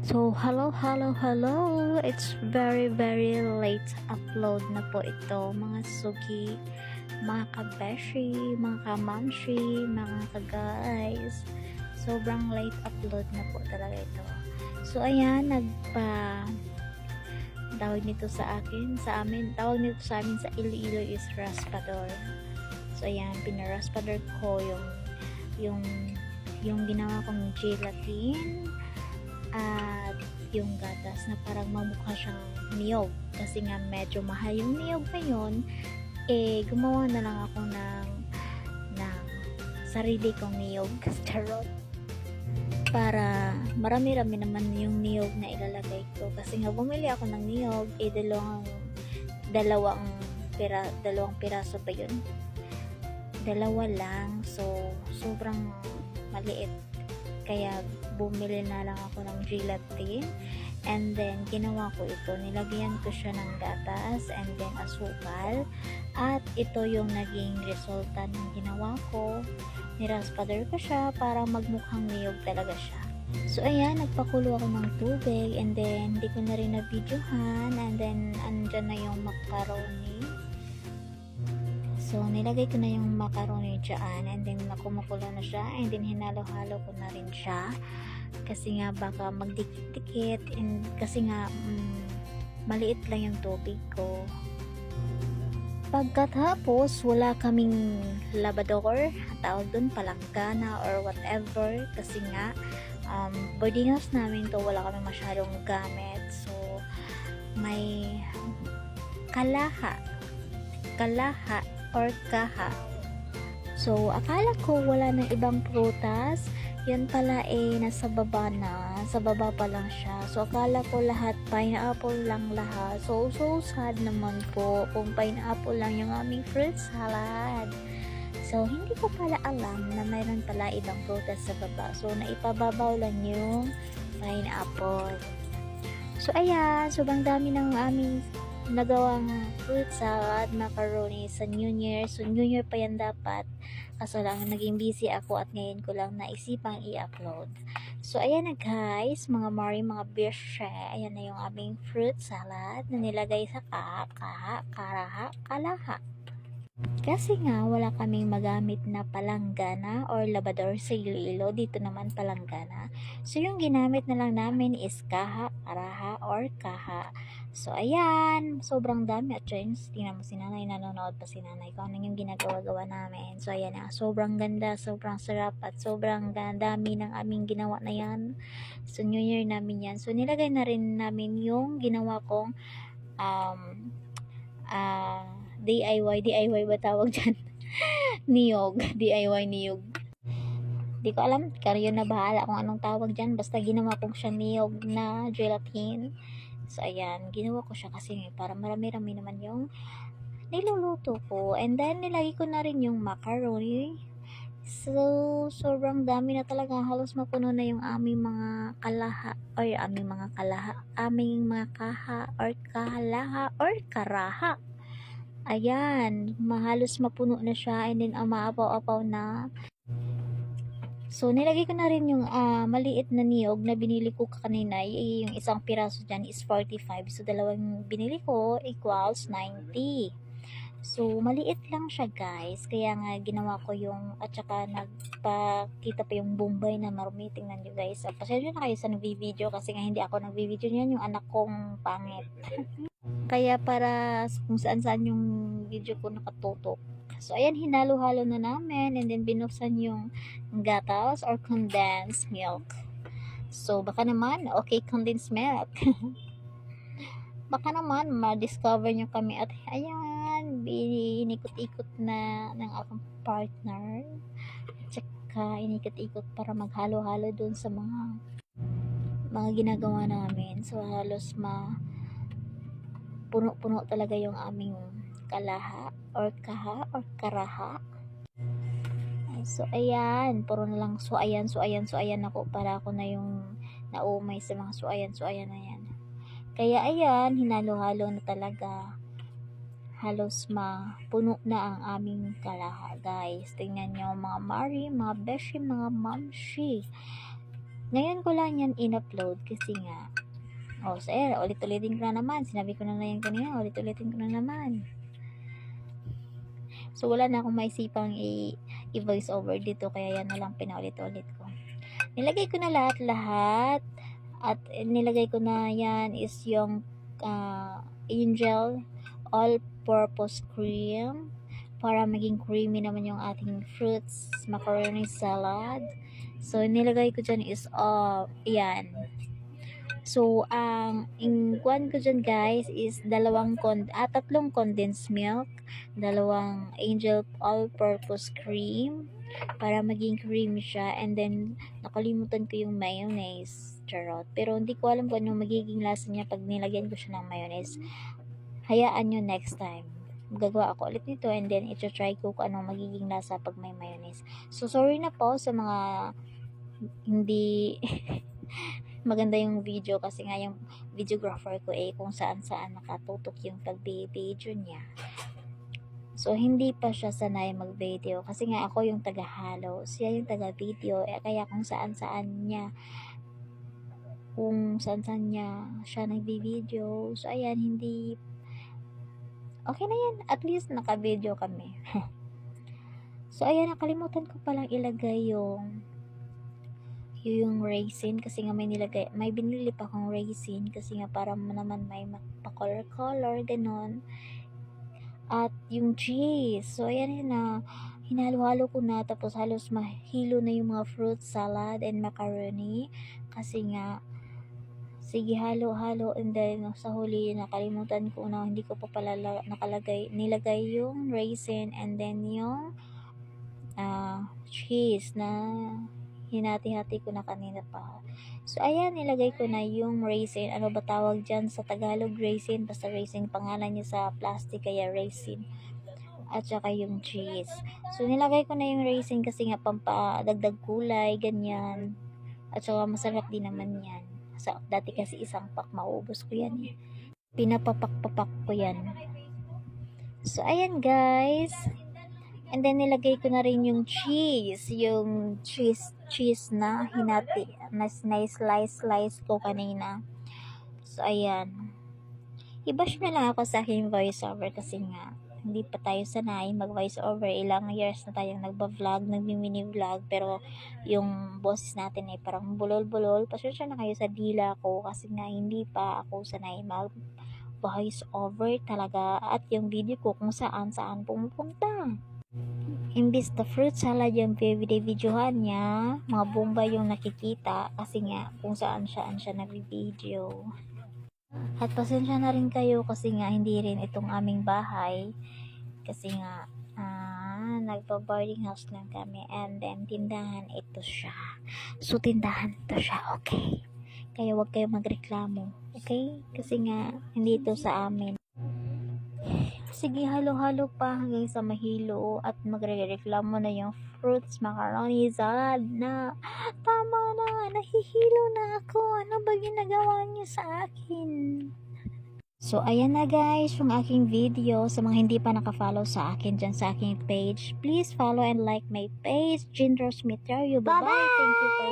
So, hello. It's very late upload na po ito, mga sugi, mga kabeshi, mga kamamshi, mga ka-guys. Sobrang late upload na po talaga ito. So, ayan, tawag nito tawag nito sa amin sa Iloilo is raspador. So, ayan, pinaraspador ko yung, yung ginawa kong gelatin at yung gatas na parang mamukha siyang niyog kasi nga medyo mahal yung niyog ngayon. Gumawa na lang ako ng sarili kong niyog charot, para marami-rami naman yung niyog na ilalagay ko kasi nga bumili ako ng niyog dalawang piraso ba yun, dalawa lang, so sobrang maliit, kaya bumili na lang ako ng gelatin, and then ginawa ko ito, nilagyan ko siya ng gatas and then asukal, at ito yung naging resulta ng ginawa ko. Niraspader ko siya para magmukhang niyog talaga siya. So ayan, nagpakulo ako ng tubig, and then hindi ko na rin na-videohan, and then andyan na yung macaroni. So, nilagay ko na yung macaroni dyan, and then kumukulo na siya, and then hinalo-halo ko na rin siya kasi nga baka magdikit-dikit, and kasi nga maliit lang yung tubig ko. Pagkatapos, wala kaming labador, tawag dun palanggana or whatever, kasi nga boarding house namin to, wala kami masyadong gamit, so may kalaha or kaha. So, akala ko wala ng ibang prutas. Yan pala nasa baba na. Sa baba pa lang siya. So, akala ko lahat pineapple lang lahat. So sad naman po kung pineapple lang yung aming fruit salad. So, hindi ko pala alam na mayroon pala ibang prutas sa baba. So, naipababaw lang yung pineapple. So, ayan. Sobrang dami ng aming nagawang fruit salad, macaroni sa New Year. So, New Year pa yan dapat. Kaso lang, naging busy ako at ngayon ko lang naisipang i-upload. So, ayan na guys, mga Mari, mga bishe. Ayan na yung aming fruit salad na nilagay sa kalaha. Kasi nga, wala kaming magamit na palanggana or labador sa Iloilo. Dito naman palanggana. So, yung ginamit na lang namin is kaha, karaha, or kaha. So, ayan. Sobrang dami. At yun, tingnan mo si nanay. Nanonood pa si nanay. Kung ano yung ginagawa-gawa namin. So, ayan na. Sobrang ganda, sobrang sarap, at sobrang dami ng aming ginawa na yan. So, New Year namin yan. So, nilagay na rin namin yung ginawa kong DIY ba tawag dyan? DIY niyog. Di ko alam, kayo na bahala kung anong tawag dyan. Basta ginawa kong siya niyog na gelatin. So, ayan, ginawa ko siya kasi para marami-rami naman yung niluluto ko. And then, nilagay ko na rin yung macaroni. So, sobrang dami na talaga. Halos mapuno na yung aming mga kaha or kahalaha or karaha. Ayan, halos mapuno na siya, and then maapaw-apaw na. So, nilagay ko na rin yung maliit na niyog na binili ko kanina. Yung isang piraso dyan is 45. So, dalawang binili ko equals 90. So, maliit lang siya guys. Kaya nga ginawa ko yung, at saka nagpakita pa yung Bombay na marumi. Tingnan nyo guys. Pasensya na kayo sa nagvi-video kasi nga hindi ako nagvi-video niyan. Yung anak kong pangit. Kaya para kung saan-saan yung video ko nakatutok. So, ayan, hinalo-halo na namin, and then binuksan yung gatas or condensed milk. So, baka naman, okay, condensed milk. Baka naman, ma-discover nyo kami, at ayan, inikot-ikot na ng akong partner. Tsaka, inikot-ikot para maghalo-halo dun sa mga ginagawa namin. So, halos puno-puno talaga yung aming kalaha or kaha or karaha. So, ayan. Puro na lang suayan ako, para ako na yung naumay sa mga suayan na yan. Kaya, ayan, hinalo-halo na talaga. Halos puno na ang aming kalaha, guys. Tingnan nyo, mga Mari, mga Beshi, mga Mamshi. Ngayon ko lang yan in-upload kasi nga, sir, ulit-ulitin ko na naman. Sinabi ko na yan kanina, ulit-ulitin ko na naman. So, wala na akong maisipang i-voice over dito, kaya yan na lang pinaulit-ulit ko. Nilagay ko na lahat-lahat, at nilagay ko na yan is yung Angel all-purpose cream para maging creamy naman yung ating fruits macaroni salad. So, nilagay ko dyan is yan. So, ang ingkwan ko dyan guys is tatlong condensed milk, dalawang Angel all-purpose cream para maging creamy siya, and then nakalimutan ko yung mayonnaise, charot. Pero hindi ko alam kung ano magiging lasa niya pag nilagyan ko siya ng mayonnaise. Hayaan nyo next time. Gagawa ako ulit nito, and then i-try ko kung ano magiging lasa pag may mayonnaise. So, sorry na po sa mga hindi maganda yung video, kasi nga yung videographer ko kung saan nakatutok yung pag-video niya. So, hindi pa siya sanay mag-video kasi nga ako yung taga-halo, siya yung taga-video, kaya kung saan-saan niya siya nag-video. So, ayan, hindi okay na yan, at least naka-video kami. So, ayan, nakalimutan ko palang ilagay yung raisin, kasi nga may binili pa akong raisin, kasi nga para naman may pa-color ganon. At yung cheese, so ayan na, hinalo-halo ko na, tapos halos mahilo na yung mga fruit salad and macaroni, kasi nga sige, halo-halo, and then sa huli nakalimutan ko na, hindi ko pa pala nilagay yung raisin, and then yung cheese na hinati-hati ko na kanina pa. So, ayan, nilagay ko na yung raisin. Ano ba tawag dyan sa Tagalog? Raisin. Basta raisin. Pangalan niya sa plastic, kaya raisin. At saka yung cheese. So, nilagay ko na yung raisin kasi nga pampadagdag kulay, ganyan. At saka masarap din naman yan. So, dati kasi isang pack, maubos ko yan. Pinapapak-papak ko yan. So, ayan guys. And then, nilagay ko na rin yung cheese na hinati, na slice ko kanina. So, ayan. I-bash na lang ako sa aking voiceover kasi nga, hindi pa tayo sanay mag-voiceover. Ilang years na tayong nagba-vlog, nagmi-mini-vlog, pero yung boses natin ay parang bulol-bulol. Pasensya na kayo sa dila ko kasi nga hindi pa ako sanay mag-voiceover talaga, at yung video ko kung saan pumupunta. Imbis na fruit salad yung videohan niya, mga bomba yung nakikita, kasi nga kung saan siya nag-video. At pasensya na rin kayo kasi nga hindi rin itong aming bahay, kasi nga nagpa-boarding house lang kami, and then tindahan ito siya. So, tindahan ito siya, okay? Kaya wag kayo magreklamo, okay? Kasi nga hindi ito sa amin. Sige, halo-halo pa hanggang sa mahilo at magre-reklamo na yung fruits macaroni salad na tama na, nahihilo na ako, ano ba ginagawa niyo sa akin? So, ayan na guys, yung aking video. Sa mga hindi pa nakafollow sa akin dyan sa aking page, please follow and like my page, Jindros Meterio. Bye-bye! Thank you for